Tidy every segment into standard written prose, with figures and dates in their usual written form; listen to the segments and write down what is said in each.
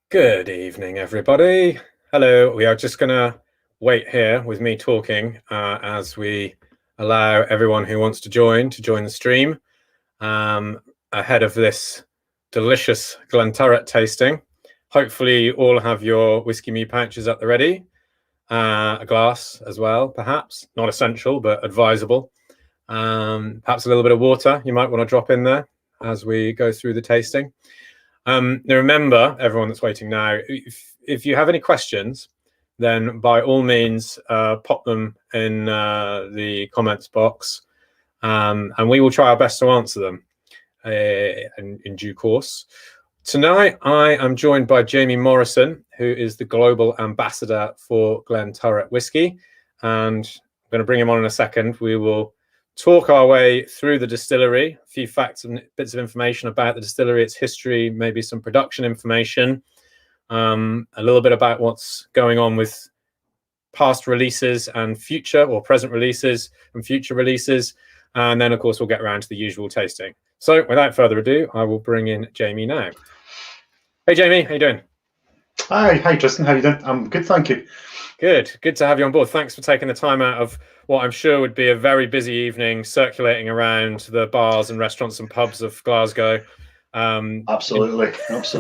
Good evening, everybody. Hello. We are just going to wait here with me talking as we allow everyone who wants to join the stream ahead of this delicious Glenturret tasting. Hopefully, you all have your whiskey mead pouches at the ready. A glass as well, perhaps. Not essential, but advisable. Perhaps a little bit of water you might want to drop in there as we go through the tasting. Now remember, everyone that's waiting now, if you have any questions, then by all means pop them in the comments box, and we will try our best to answer them in due course. Tonight, I am joined by Jamie Morrison, who is the Global Ambassador for Glenturret Whiskey, and I'm going to bring him on in a second. We will talk our way through the distillery, a few facts and bits of information about the distillery, its history, maybe some production information, a little bit about what's going on with past releases and future or present releases and future releases. And then, of course, we'll get around to the usual tasting. So without further ado, I will bring in Jamie now. Hey, Jamie, how you doing? Hi, Tristan. How you doing? I'm good, thank you. Good to have you on board. Thanks for taking the time out of what I'm sure would be a very busy evening circulating around the bars and restaurants and pubs of Glasgow. Absolutely. It's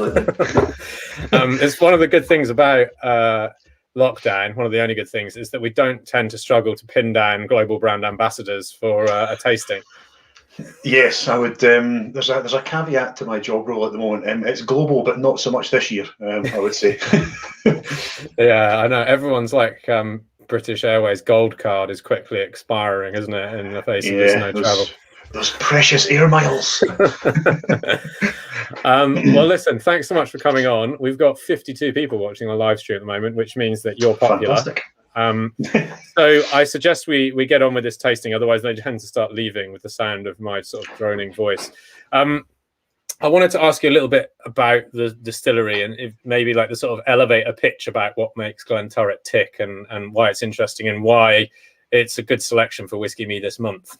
one of the good things about lockdown. One of the only good things is that we don't tend to struggle to pin down global brand ambassadors for a tasting. Yes, I would. There's a caveat to my job role at the moment. It's global, but not so much this year. I would say. Yeah, I know. Everyone's like British Airways Gold Card is quickly expiring, isn't it? In the face of this no travel. Those precious air miles. Well, listen, thanks so much for coming on. We've got 52 people watching the live stream at the moment, which means that you're popular. Fantastic. So I suggest we get on with this tasting, otherwise they tend to start leaving with the sound of my sort of droning voice. I wanted to ask you a little bit about the distillery and if maybe like the sort of elevator pitch about what makes Glenturret tick and why it's interesting and why it's a good selection for whiskey mead this month.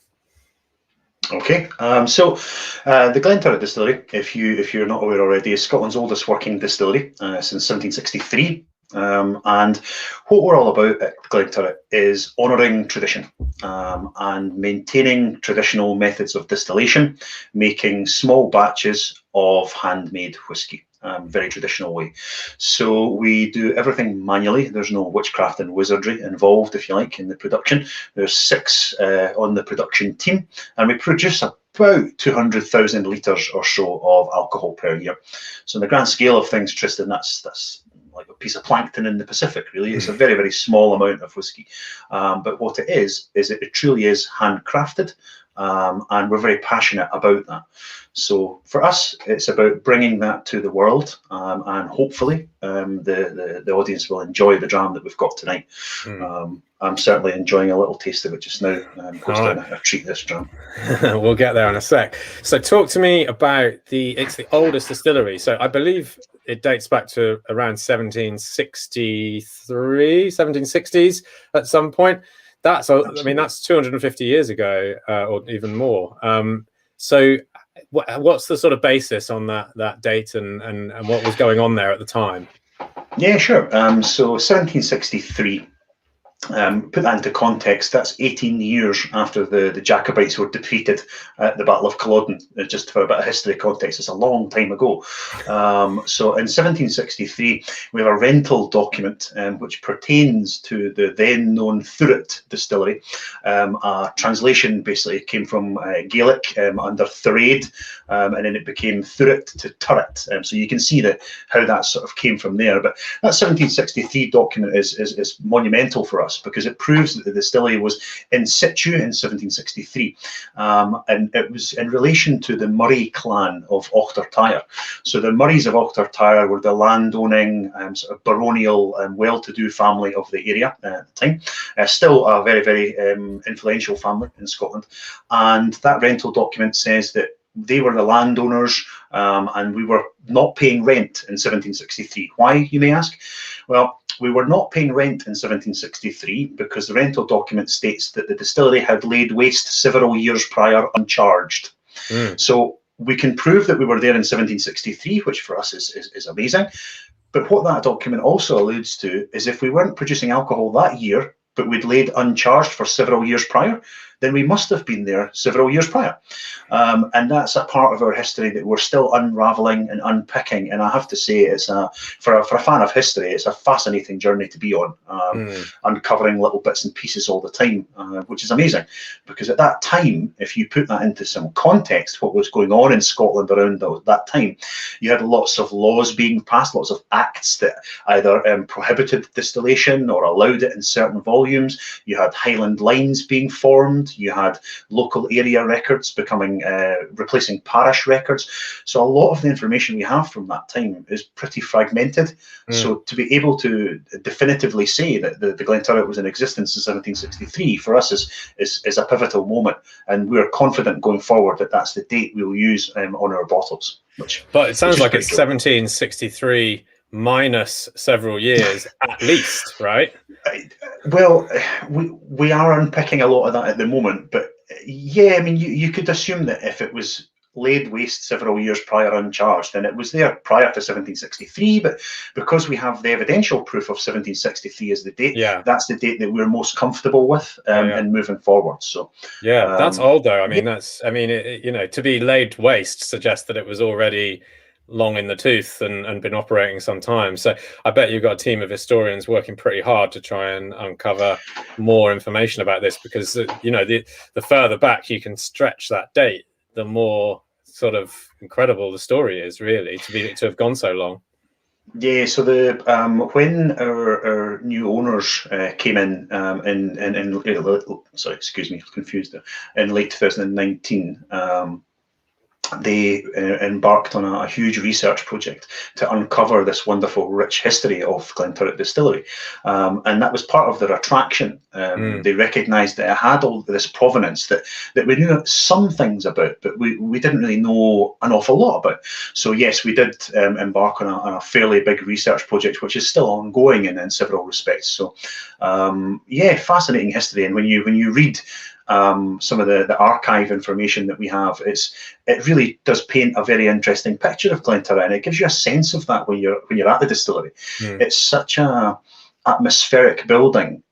Okay, so the Glenturret Distillery, if you're not aware already, is Scotland's oldest working distillery since 1763. And what we're all about at Glenturret is honouring tradition and maintaining traditional methods of distillation, making small batches of handmade whisky, very traditional way. So we do everything manually. There's no witchcraft and wizardry involved, if you like, in the production. There's 6 on the production team, and we produce about 200,000 litres or so of alcohol per year. So in the grand scale of things, Tristan, that's like a piece of plankton in the Pacific, really. It's a very, very small amount of whiskey. But what it is it truly is handcrafted, and we're very passionate about that. So for us, it's about bringing that to the world, and hopefully the audience will enjoy the dram that we've got tonight. I'm certainly enjoying a little taste of it just now. Goes down a treat, this dram. We'll get there in a sec. So talk to me about it's the oldest distillery. So I believe it dates back to around 1763, 1760s at some point. That's 250 years ago, or even more. So what's the sort of basis on that date and what was going on there at the time? Yeah, sure. So 1763. Put that into context, that's 18 years after the Jacobites were defeated at the Battle of Culloden. Just for a bit of history context, it's a long time ago. So in 1763, we have a rental document which pertains to the then known Thuret distillery. A translation basically came from Gaelic under Thread, and then it became Thuret to Turret. So you can see how that sort of came from there. But that 1763 document is monumental for us, because it proves that the distillery was in situ in 1763, and it was in relation to the Murray clan of Auchtertyre. So the Murrays of Auchtertyre were the landowning sort of baronial and well-to-do family of the area at the time. Still a very, very influential family in Scotland, and that rental document says that they were the landowners, and we were not paying rent in 1763. Why, you may ask? Well, we were not paying rent in 1763 because the rental document states that the distillery had laid waste several years prior uncharged. So we can prove that we were there in 1763, which for us is amazing. But what that document also alludes to is if we weren't producing alcohol that year, but we'd laid uncharged for several years prior, then we must have been there several years prior. And that's a part of our history that we're still unraveling and unpicking. And I have to say, it's for a fan of history, it's a fascinating journey to be on, uncovering little bits and pieces all the time, which is amazing. Because at that time, if you put that into some context, what was going on in Scotland around that time, you had lots of laws being passed, lots of acts that either prohibited distillation or allowed it in certain volumes. You had Highland lines being formed. You had local area records becoming replacing parish records. So a lot of the information we have from that time is pretty fragmented. So to be able to definitively say that the Glenturret was in existence in 1763 for us is a pivotal moment, and we're confident going forward that that's the date we'll use on our bottles. But it sounds like it's 1763 minus several years at least, right? Well, we are unpicking a lot of that at the moment, but yeah, I mean, you could assume that if it was laid waste several years prior uncharged, then it was there prior to 1763, but because we have the evidential proof of 1763 as the date, that's the date that we're most comfortable with in moving forward. So that's old though. I mean, you know, to be laid waste suggests that it was already long in the tooth and been operating some time. So I bet you've got a team of historians working pretty hard to try and uncover more information about this, because you know, the further back you can stretch that date, the more sort of incredible the story is, really, to have gone so long. Yeah, so when our new owners came in sorry, excuse me, confused there, in late 2019, they embarked on a huge research project to uncover this wonderful, rich history of Glenturret Distillery. And that was part of their attraction. They recognised that it had all this provenance that we knew some things about, but we didn't really know an awful lot about. So yes, we did embark on a fairly big research project, which is still ongoing in several respects. So yeah, fascinating history. And when you read some of the archive information that we have, it really does paint a very interesting picture of Glenturret, and it gives you a sense of that when you're at the distillery. It's such a atmospheric building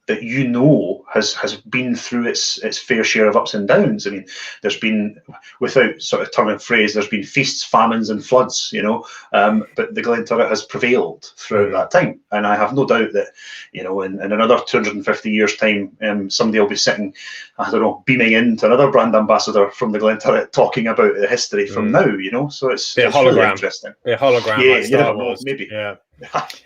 that you know has been through its fair share of ups and downs. I mean, there's been, without sort of tongue and phrase, there's been feasts, famines, and floods, you know, but the Glenturret has prevailed throughout that time. And I have no doubt that, you know, in another 250 years' time, somebody will be sitting, I don't know, beaming into another brand ambassador from the Glenturret talking about the history from now, you know. So it's really interesting. A hologram, yeah, like you Star never know, Wars. maybe. Yeah.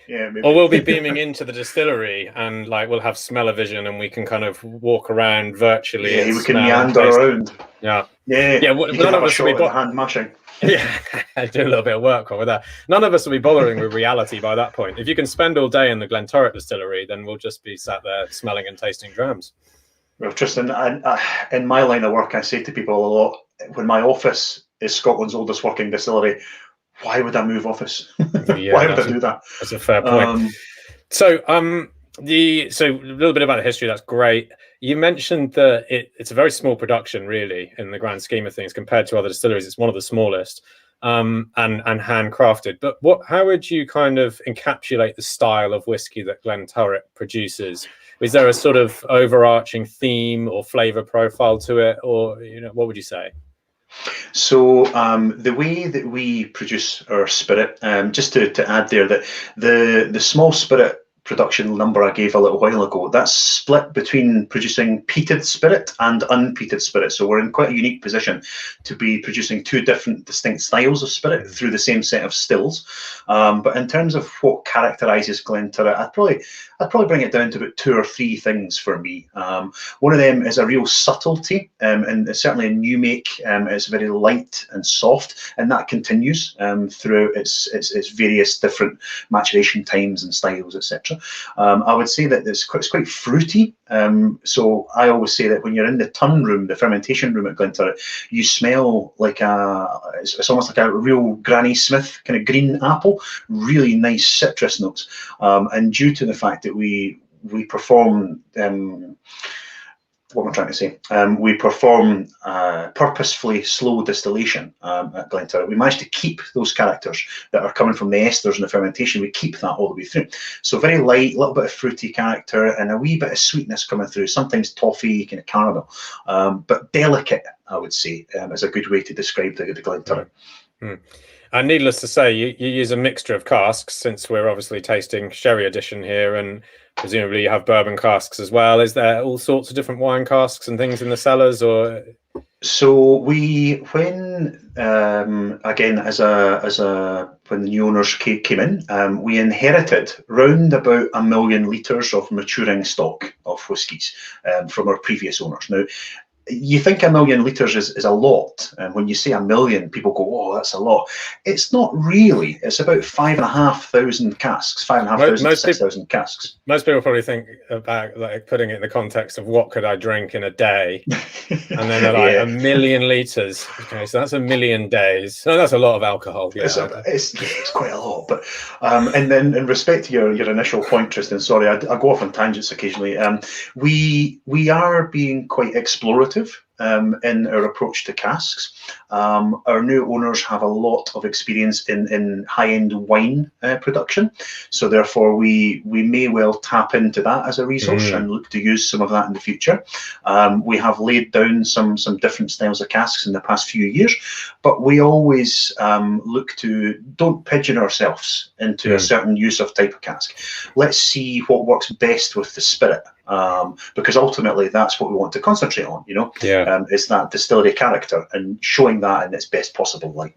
Yeah, maybe. Or we'll be beaming into the distillery, and like we'll have smell-o-vision, and we can kind of walk around virtually. Yeah, we can meander around. Yeah. None of us will be hand mashing. Yeah, do a little bit of work with that. None of us will be bothering with reality by that point. If you can spend all day in the Glenturret Distillery, then we'll just be sat there smelling and tasting drams. Well, Tristan, in my line of work, I say to people a lot, when my office is Scotland's oldest working distillery, why would I move office? Why would I do that? That's a fair point. So a little bit about the history. That's great. You mentioned that it's a very small production, really, in the grand scheme of things, compared to other distilleries. It's one of the smallest, and handcrafted. But how would you kind of encapsulate the style of whiskey that Glenturret produces? Is there a sort of overarching theme or flavour profile to it, or what would you say? So the way that we produce our spirit, just to add there, that the small spirit production number I gave a little while ago, that's split between producing peated spirit and unpeated spirit. So we're in quite a unique position to be producing two different distinct styles of spirit through the same set of stills. But in terms of what characterises Glenturret, I'd probably bring it down to about 2 or 3 things for me. One of them is a real subtlety, and certainly a new make. It's very light and soft, and that continues throughout its various different maturation times and styles, etc. I would say that it's quite fruity. So I always say that when you're in the tun room, the fermentation room at Glenturret, you smell like it's almost like a real Granny Smith kind of green apple, really nice citrus notes. And due to the fact that we perform what am I trying to say? We perform purposefully slow distillation at Glenturret. We manage to keep those characters that are coming from the esters and the fermentation. We keep that all the way through. So very light, a little bit of fruity character, and a wee bit of sweetness coming through. Sometimes toffee, kind of caramel, but delicate, I would say, is a good way to describe the Glenturret. And needless to say, you use a mixture of casks, since we're obviously tasting Sherry Edition here, and presumably you have bourbon casks as well. Is there all sorts of different wine casks and things in the cellars, or? So when again, when the new owners came in, we inherited round about 1 million litres of maturing stock of whiskies from our previous owners. Now, you think 1 million litres is a lot, and when you say 1 million, people go, "Oh, that's a lot." It's not really. It's about 5,500 casks, 5,500 to 6,000 casks. Most people probably think about like putting it in the context of what could I drink in a day, and then they're like 1 million litres. Okay, so that's 1 million days. So that's a lot of alcohol. Yeah, it's quite a lot. But and then in respect to your initial point, Tristan, sorry, I go off on tangents occasionally. We are being quite explorative in our approach to casks. Our new owners have a lot of experience in high-end wine production, so therefore we may well tap into that as a resource and look to use some of that in the future. We have laid down some different styles of casks in the past few years, but we always look to don't pigeon ourselves into a certain use of type of cask. Let's see what works best with the spirit. Because ultimately that's what we want to concentrate on, is that distillery character and showing that in its best possible light.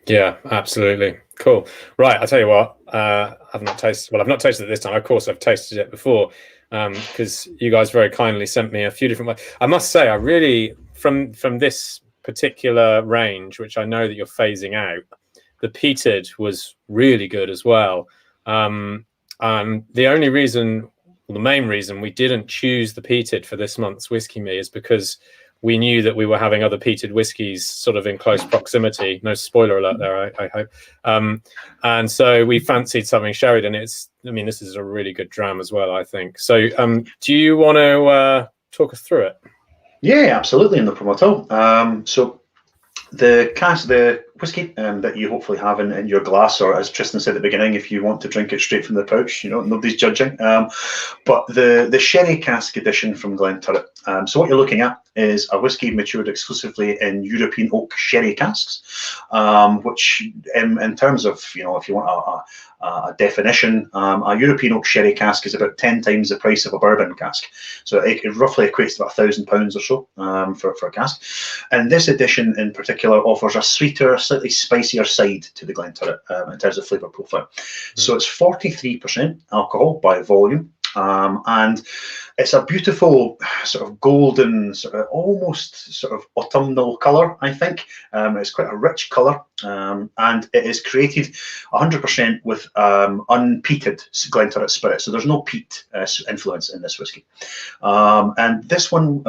Yeah, absolutely. Cool. Right, I'll tell you what, I've not tasted it this time. Of course, I've tasted it before, because you guys very kindly sent me a few different ways. I must say, I really, from this particular range, which I know that you're phasing out, the peated was really good as well. The main reason we didn't choose the peated for this month's Whiskey Me is because we knew that we were having other peated whiskies sort of in close proximity. No spoiler alert there, I hope. And so we fancied something sherried, and this is a really good dram as well, I think. So do you want to talk us through it? Yeah, absolutely, no problem at all. So the whiskey that you hopefully have in your glass, or as Tristan said at the beginning, if you want to drink it straight from the pouch, nobody's judging. But the Sherry Cask Edition from Glenturret. So what you're looking at is a whiskey matured exclusively in European oak sherry casks, which in terms of, if you want a definition, a European oak sherry cask is about 10 times the price of a bourbon cask. So it roughly equates to about £1,000 or so for a cask. And this edition in particular offers a sweeter, slightly spicier side to the Glenturret in terms of flavour profile. So it's 43% alcohol by volume. And it's a beautiful sort of golden, almost sort of autumnal colour, I think. It's quite a rich colour, and it is created 100% with unpeated Glenturret spirit. So there's no peat influence in this whiskey. And this one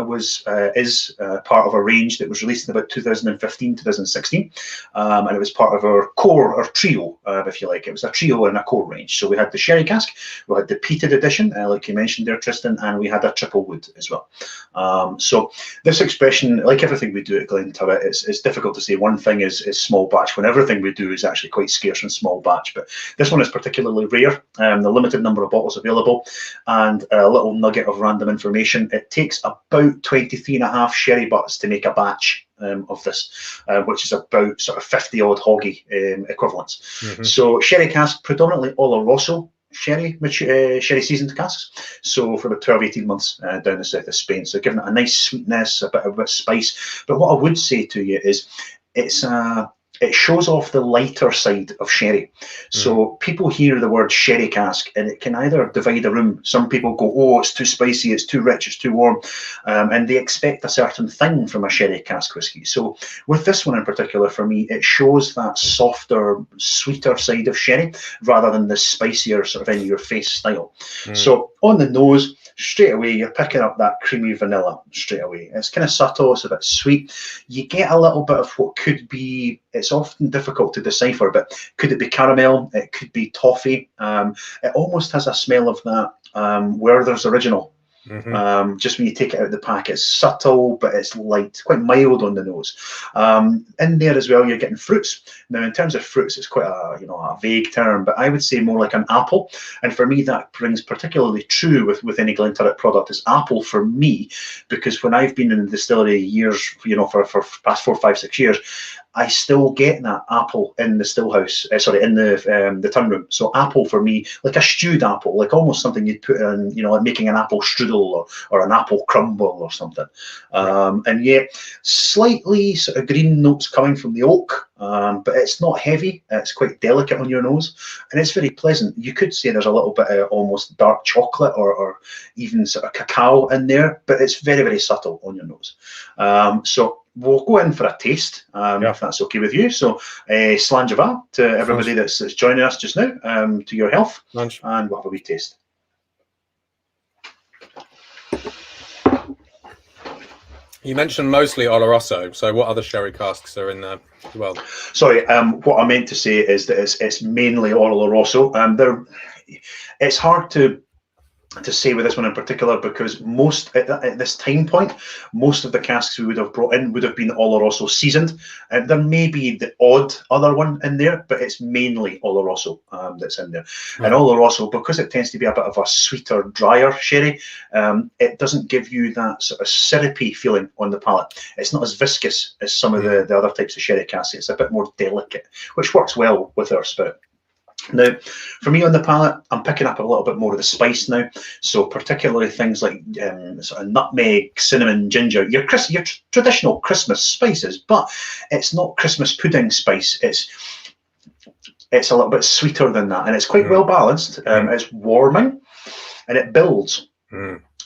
is part of a range that was released in about 2015, 2016. And it was part of our core, or trio, if you like. It was a trio and a core range. So we had the sherry cask, we had the peated edition, like you mentioned there, Tristan, and we had a triple wood as well. So this expression, like everything we do at Glenturret, it's difficult to say one thing is small batch when everything we do is actually quite scarce and small batch. But this one is particularly rare. The limited number of bottles available, and a little nugget of random information. It takes about 23.5 sherry butts to make a batch of this, which is about sort of 50 odd hoggy equivalents. So sherry cask, predominantly Oloroso sherry seasoned casks, so for about 12-18 months down the south of Spain, so giving it a nice sweetness, a bit of spice. But what I would say to you is it shows off the lighter side of sherry. So people hear the word sherry cask and it can either divide a room. Some people go, oh, it's too spicy, it's too rich, it's too warm, and they expect a certain thing from a sherry cask whiskey. So with this one in particular, for me, it shows that softer, sweeter side of sherry rather than the spicier sort of in your face style. So on the nose, straight away, you're picking up that creamy vanilla straight away. It's kind of subtle, it's a bit sweet. You get a little bit of what could be, it's often difficult to decipher, but could it be caramel? It could be toffee. It almost has a smell of that Werther's Original Just when you take it out of the pack, it's subtle, but it's light, quite mild on the nose. In there as well, you're getting fruits. Now, in terms of fruits, it's quite a vague term, but I would say more like an apple. And for me, that rings particularly true with any Glenturret product is apple for me, because when I've been in the distillery years, for past 4, 5, 6 years, I still get that apple in the still house, in the tun room. So apple for me, like a stewed apple, like almost something you'd put in, like making an apple strudel or an apple crumble or something. And yet, slightly sort of green notes coming from the oak, but it's not heavy. It's quite delicate on your nose, and it's very pleasant. You could say there's a little bit of almost dark chocolate or even sort of cacao in there, but it's very, very subtle on your nose. So we'll go in for a taste, if that's okay with you. So, Slanjava to everybody that's joining us just now, to your health, and we'll have a wee taste. You mentioned mostly Oloroso, so what other sherry casks are in there as well? Sorry, what I meant to say is that it's mainly Oloroso. It's hard to say with this one in particular, because most at this time point, most of the casks we would have brought in would have been Oloroso seasoned. There may be the odd other one in there, but it's mainly Oloroso that's in there. And Oloroso, because it tends to be a bit of a sweeter, drier sherry, it doesn't give you that sort of syrupy feeling on the palate. It's not as viscous as some of the other types of sherry casks. It's a bit more delicate, which works well with our spirit. Now, for me on the palate, I'm picking up a little bit more of the spice now. So particularly things like sort of nutmeg, cinnamon, ginger, your traditional Christmas spices, but it's not Christmas pudding spice. It's a little bit sweeter than that, and it's quite well balanced. It's warming, and it builds.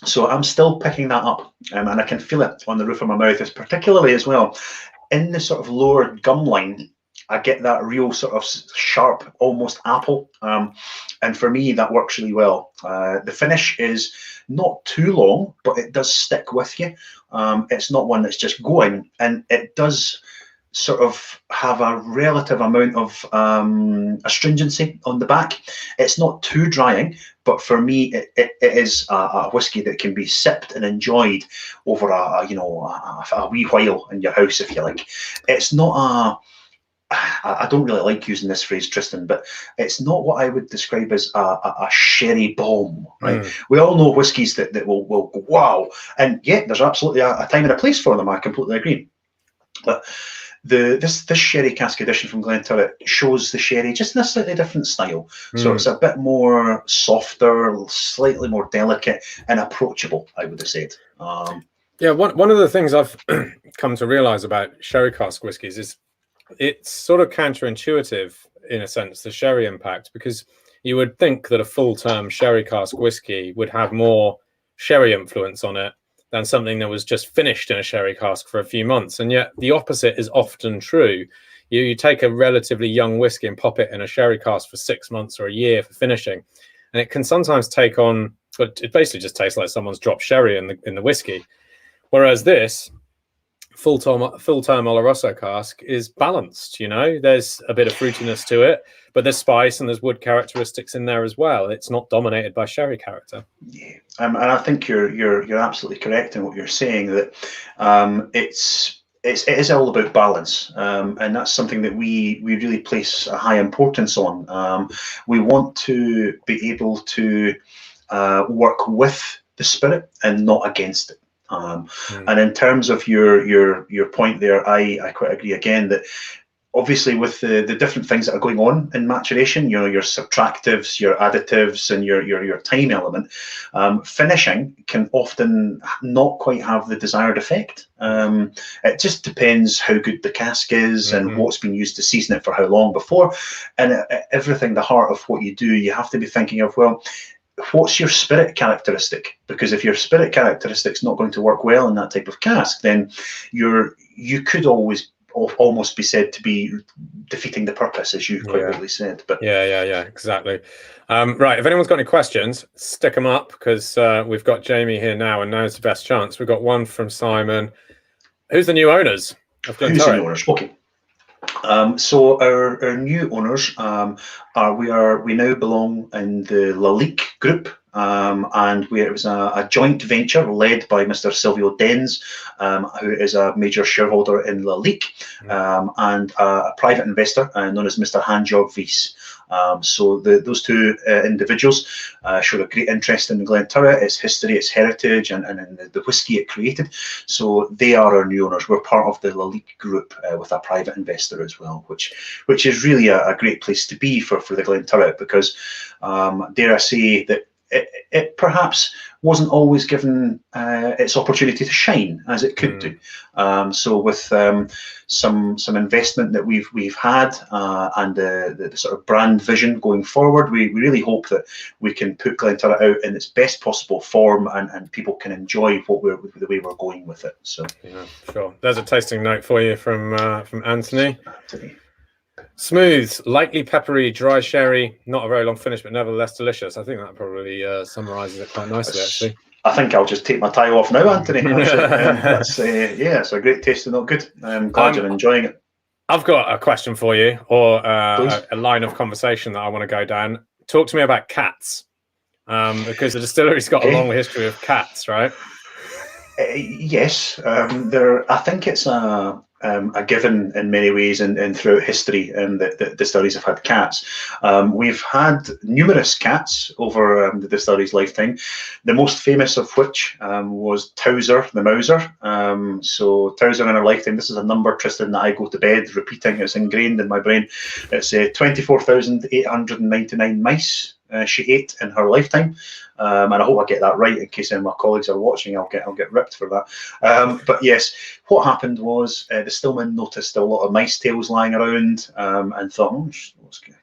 So I'm still picking that up, and I can feel it on the roof of my mouth. It's particularly as well in the sort of lower gum line. I get that real sort of sharp, almost apple. And for me, that works really well. The finish is not too long, but it does stick with you. It's not one that's just going, and it does sort of have a relative amount of astringency on the back. It's not too drying, but for me, it is a whiskey that can be sipped and enjoyed over a wee while in your house, if you like. It's not I don't really like using this phrase, Tristan, but it's not what I would describe as a sherry bomb, right? We all know whiskies that will go wow, and yeah, there's absolutely a time and a place for them. I completely agree. But this sherry cask edition from Glenturret shows the sherry just in a slightly different style. So it's a bit more softer, slightly more delicate, and approachable, I would have said. Yeah, one of the things I've come to realize about sherry cask whiskies is it's sort of counterintuitive in a sense, the sherry impact, because you would think that a full-term sherry cask whiskey would have more sherry influence on it than something that was just finished in a sherry cask for a few months. And yet the opposite is often true. You take a relatively young whiskey and pop it in a sherry cask for 6 months or a year for finishing, and it can sometimes take on, but it basically just tastes like someone's dropped sherry in the whiskey. Whereas this full-term Oloroso cask is balanced. There's a bit of fruitiness to it, but there's spice and there's wood characteristics in there as well. It's not dominated by sherry character. Yeah, and I think you're absolutely correct in what you're saying, that it is all about balance, and that's something that we really place a high importance on. We want to be able to work with the spirit and not against it. And in terms of your point there, I quite agree again that obviously with the different things that are going on in maturation, your subtractives, your additives, and your time element, finishing can often not quite have the desired effect. It just depends how good the cask is and what's been used to season it for how long before, and everything, the heart of what you do, you have to be thinking of, well, what's your spirit characteristic? Because if your spirit characteristic's not going to work well in that type of cask, then you could almost be said to be defeating the purpose, as you quite rightly said. But yeah, exactly. Right, if anyone's got any questions, stick them up, because we've got Jamie here now, and now's the best chance. We've got one from Simon. Who's the new owners of Glenturret? Who's the new owners? Okay. So our new owners we now belong in the Lalique group, and where it was a joint venture led by Mr. Silvio Dens, who is a major shareholder in La Lique, and a private investor known as Mr. Hans-Jörg Wyss. So those two individuals showed a great interest in Glenturret, its history, its heritage, and the whisky it created. So they are our new owners. We're part of the La Lique group with a private investor as well, which is really a great place to be for the Glenturret, because dare I say that it perhaps wasn't always given its opportunity to shine as it could do. So with some investment that we've had and the sort of brand vision going forward, we really hope that we can put Glenturret out in its best possible form, and people can enjoy the way we're going with it. So yeah, sure. There's a tasting note for you from Anthony. Smooth, lightly peppery, dry sherry, not a very long finish, but nevertheless delicious. I think that probably summarises it quite nicely, actually. I think I'll just take my tie off now, Anthony. Yeah, it's a great taste and not good. I'm glad you're enjoying it. I've got a question for you, or a line of conversation that I want to go down. Talk to me about cats, because the distillery's got a long history of cats, right? Yes, I think it's a given in many ways, and throughout history, that distilleries have had cats. We've had numerous cats over the distillery's lifetime, the most famous of which was Towser the Mouser. So Towser in her lifetime, this is a number, Tristan, that I go to bed repeating. It's ingrained in my brain. It's 24,899 mice she ate in her lifetime. And I hope I get that right. In case any of my colleagues are watching, I'll get ripped for that. But yes, what happened was the stillman noticed a lot of mice tails lying around, and thought,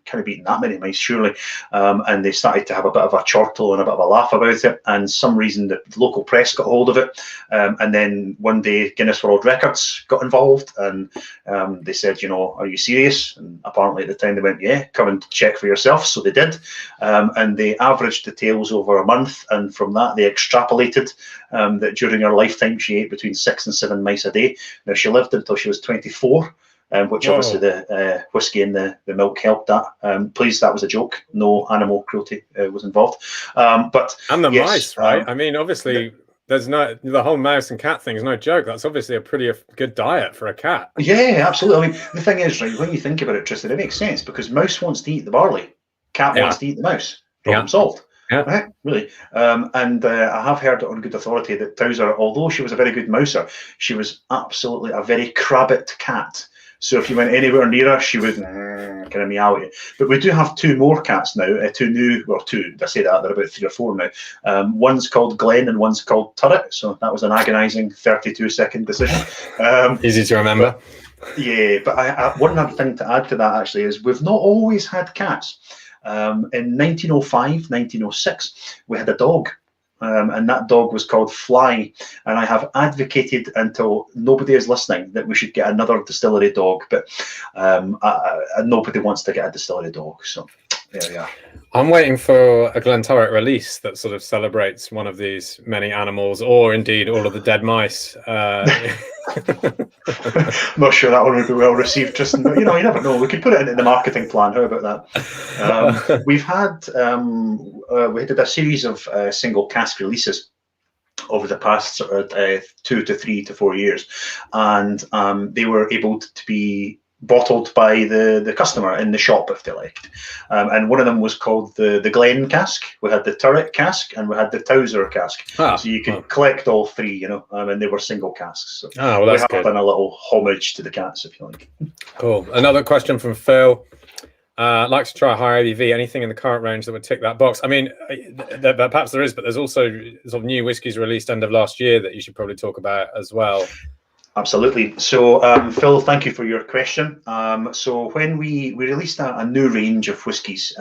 can't have eaten that many mice, surely. And they started to have a bit of a chortle and a bit of a laugh about it. And some reason the local press got hold of it. And then one day Guinness World Records got involved, and they said, are you serious? And apparently at the time they went, yeah, come and check for yourself. So they did. And they averaged the tails over a month. And from that, they extrapolated that during her lifetime, she ate between 6 and 7 mice a day. Now, she lived until she was 24. Which obviously the whiskey and the milk helped that. Please, that was a joke. No animal cruelty was involved. And the mice, right? I mean, obviously, the whole mouse and cat thing is no joke. That's obviously a pretty good diet for a cat. Yeah, absolutely. I mean, the thing is, right, when you think about it, Tristan, it makes sense, because mouse wants to eat the barley, cat wants to eat the mouse. Problem solved. Yeah. Right, really. And I have heard it on good authority that Towser, although she was a very good mouser, she was absolutely a very crabbit cat. So if you went anywhere near her, she would kind of meow at you. But we do have 2 more cats now, 2 new, well, 2, I say that, they're about 3 or 4 now. One's called Glen and one's called Turret. So that was an agonising 32-second decision. Easy to remember. Yeah, but one other thing to add to that, actually, is we've not always had cats. In 1905, 1906, we had a dog. And that dog was called Fly, and I have advocated until nobody is listening that we should get another distillery dog, but nobody wants to get a distillery dog, so there we are. I'm waiting for a Glenturret release that sort of celebrates one of these many animals, or indeed all of the dead mice. I'm not sure that one would be well received, Tristan, but you never know. We could put it into the marketing plan. How about that? We've had we did a series of single cask releases over the past sort of 2 to 3 to 4 years, and they were able to be bottled by the customer in the shop if they liked. And one of them was called the Glen cask. We had the Turret cask and we had the Towser cask. So you could collect all 3, and they were single casks. So we have done a little homage to the cats, if you like. Cool. Another question from Phil. Like to try a higher ABV. Anything in the current range that would tick that box? I mean, perhaps there is, but there's also sort of new whiskies released end of last year that you should probably talk about as well. Absolutely. So, Phil, thank you for your question. So when we released a new range of whiskies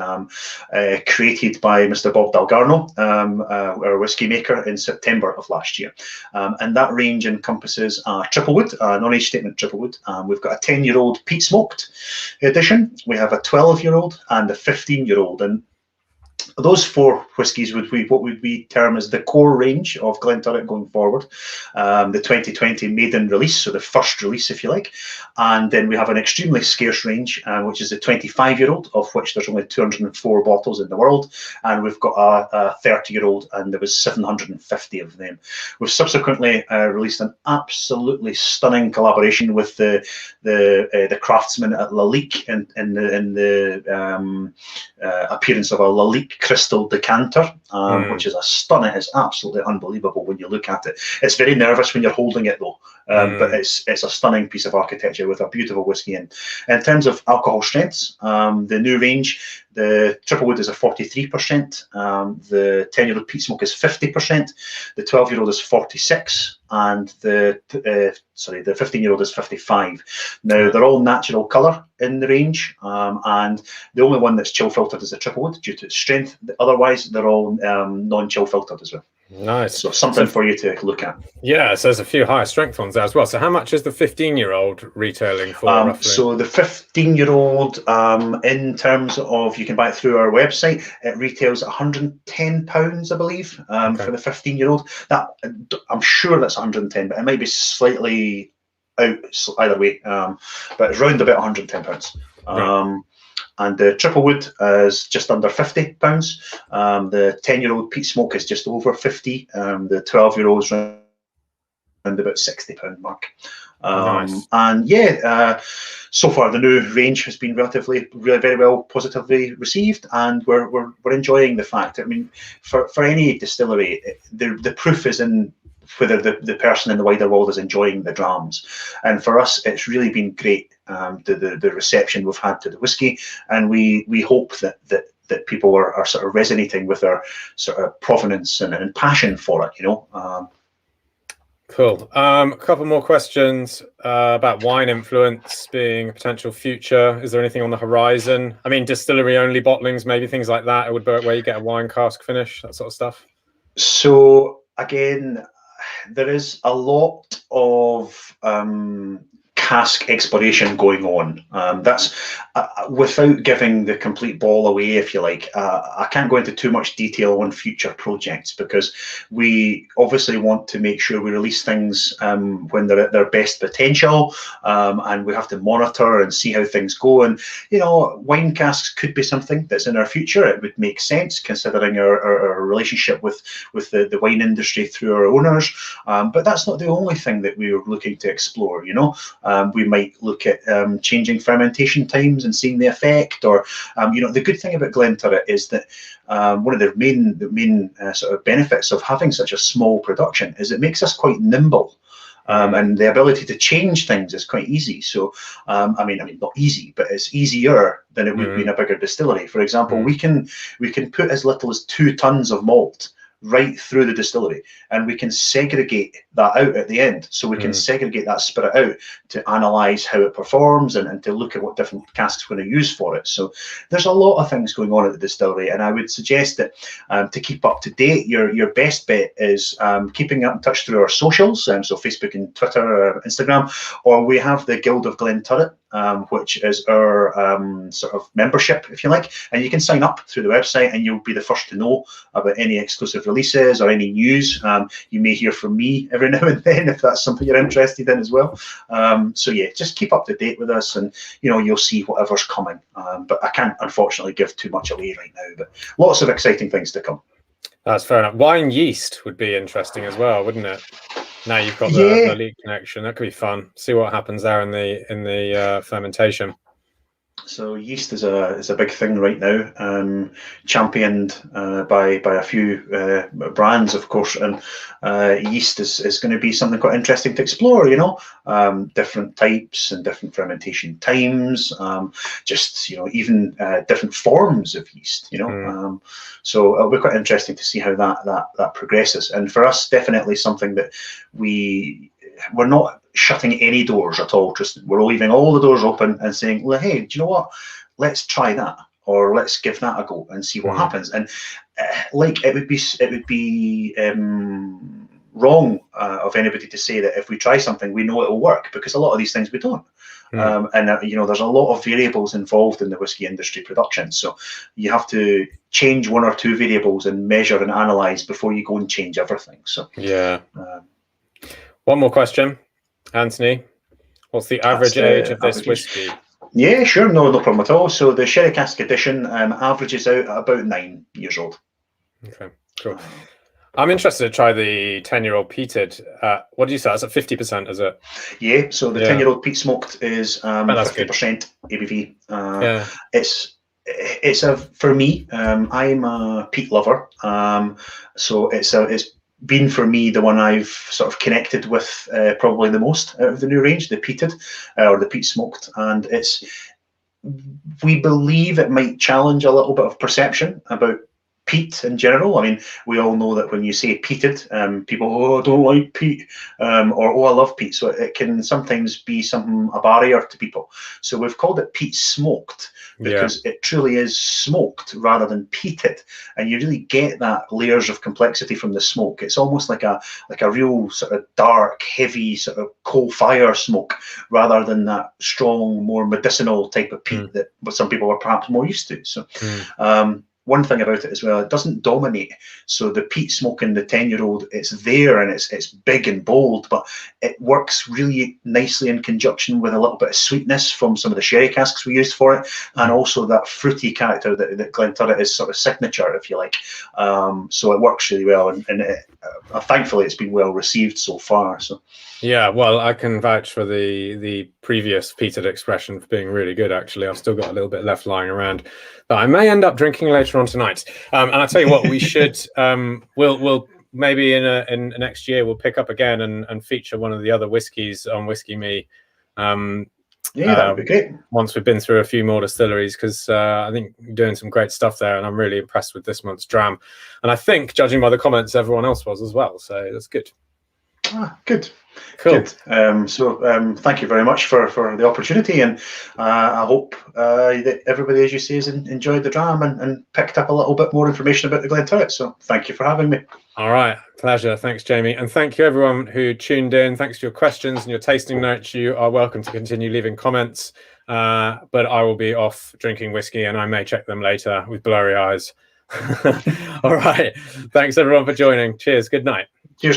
created by Mr. Bob Dalgarno, our whiskey maker, in September of last year. And that range encompasses a triple wood, a non-age statement triple wood. We've got a 10-year-old peat smoked edition. We have a 12-year-old and a 15-year-old. And Those four whiskies would be what would we term as the core range of Glenturret going forward. The 2020 maiden release, so the first release, if you like. And then we have an extremely scarce range, which is the 25-year-old, of which there's only 204 bottles in the world. And we've got a 30-year-old, and there was 750 of them. We've subsequently released an absolutely stunning collaboration with the craftsmen at Lalique in the appearance of a Lalique crystal decanter, which is a stunning. It's absolutely unbelievable when you look at it. It's very nervous when you're holding it though, but it's a stunning piece of architecture with a beautiful whiskey in. In terms of alcohol strengths, the new range, the triple wood is a 43%, the 10-year-old peat smoke is 50%, the 12-year-old is 46, and the 15-year-old is 55. Now they're all natural colour in the range, and the only one that's chill filtered is the triple wood due to its strength. Otherwise, they're all non-chill filtered as well. Nice. So something for you to look at. Yeah, so there's a few higher strength ones there as well. So how much is the 15-year-old retailing for roughly? So the 15-year-old, in terms of, you can buy it through our website, it retails £110, I believe, for the 15-year-old. That, I'm sure that's 110, but it might be slightly out either way, but it's round about £110. Right. And the triple wood is just under £50. The 10-year-old peat smoke is just over 50. The 12-year-old is around about £60 mark. Nice. And yeah, so far the new range has been really very well positively received, and we're enjoying the fact. I mean, for any distillery, the proof is in whether the person in the wider world is enjoying the drams. And for us, it's really been great, the reception we've had to the whiskey, and we hope that people are sort of resonating with our sort of provenance and passion for it, you know. Cool. A couple more questions about wine influence being a potential future. Is there anything on the horizon? I mean, distillery only bottlings, maybe things like that. It would work where you get a wine cask finish, that sort of stuff. So again, there is a lot of cask exploration going on. That's without giving the complete ball away, if you like. I can't go into too much detail on future projects because we obviously want to make sure we release things when they're at their best potential, and we have to monitor and see how things go. And you know, wine casks could be something that's in our future. It would make sense considering our relationship with the wine industry through our owners. But that's not the only thing that we are looking to explore. You know. We might look at changing fermentation times and seeing the effect, or you know, the good thing about Glenturret is that one of the main sort of benefits of having such a small production is it makes us quite nimble. And the ability to change things is quite easy. So, I mean, not easy, but it's easier than it would be in a bigger distillery. For example, we can put as little as 2 tons of malt right through the distillery, and we can segregate that out at the end. So we can segregate that spirit out to analyze how it performs and to look at what different casks we're going to use for it. So there's a lot of things going on at the distillery, and I would suggest that to keep up to date, your best bet is keeping up in touch through our socials, so Facebook and Twitter, Instagram, or we have the Guild of Glenturret, which is our sort of membership, if you like, and you can sign up through the website and you'll be the first to know about any exclusive releases or any news. You may hear from me every now and then if that's something you're interested in as well. So yeah, just keep up to date with us, and you know, you'll see whatever's coming. But I can't unfortunately give too much away right now, but lots of exciting things to come. That's fair enough. Wine yeast would be interesting as well, wouldn't it? Now you've got the leak connection. That could be fun. See what happens there in the fermentation. So yeast is a big thing right now, championed by a few brands, of course, and yeast is going to be something quite interesting to explore. You know, different types and different fermentation times, just you know, even different forms of yeast. You know, so it'll be quite interesting to see how that progresses. And for us, definitely something that we're not shutting any doors at all, Tristan. We're leaving all the doors open and saying, well, hey, do you know what? Let's try that, or let's give that a go and see what happens. And like it would be wrong of anybody to say that if we try something, we know it will work, because a lot of these things we don't. There's a lot of variables involved in the whiskey industry production, so you have to change one or two variables and measure and analyze before you go and change everything. So yeah. One more question, Anthony. What's the average age of this whiskey? Yeah, sure, no problem at all. So the Sherry Cask Edition averages out at about 9 years old. Okay, cool. I'm interested to try the 10-year-old peated. What do you say? That's at 50%, is it? Yeah, so the 10-year-old peat smoked is 50% ABV. It's for me. I'm a peat lover, so it's been for me the one I've sort of connected with probably the most out of the new range, the peated or the peat smoked, and we believe it might challenge a little bit of perception about peat in general. I mean, we all know that when you say peated, people, oh, I don't like peat, or oh, I love peat. So it can sometimes be a barrier to people. So we've called it peat smoked because it truly is smoked rather than peated, and you really get that layers of complexity from the smoke. It's almost like a real sort of dark, heavy sort of coal fire smoke, rather than that strong, more medicinal type of peat that some people are perhaps more used to. So. One thing about it as well, it doesn't dominate. So the peat smoke in the 10-year-old, it's there and it's big and bold, but it works really nicely in conjunction with a little bit of sweetness from some of the sherry casks we used for it, and also that fruity character that Glenturret is sort of signature, if you like. So it works really well, and thankfully it's been well received so far. So. Yeah, well, I can vouch for the previous peated expression for being really good, actually. I've still got a little bit left lying around that I may end up drinking later on tonight. And I tell you what, we should, we'll maybe in next year, we'll pick up again and feature one of the other whiskies on Whiskey Me. Yeah, that would be great. Once we've been through a few more distilleries, because I think you're doing some great stuff there, and I'm really impressed with this month's dram. And I think, judging by the comments, everyone else was as well. So that's good. Good. Cool. Good. So thank you very much for the opportunity, and I hope that everybody, as you say, has enjoyed the dram and picked up a little bit more information about the Glenturret. So thank you for having me. All right, pleasure. Thanks, Jamie, and thank you everyone who tuned in. Thanks for your questions and your tasting notes. You are welcome to continue leaving comments, but I will be off drinking whiskey, and I may check them later with blurry eyes. All right, thanks everyone for joining. Cheers. Good night. Cheers.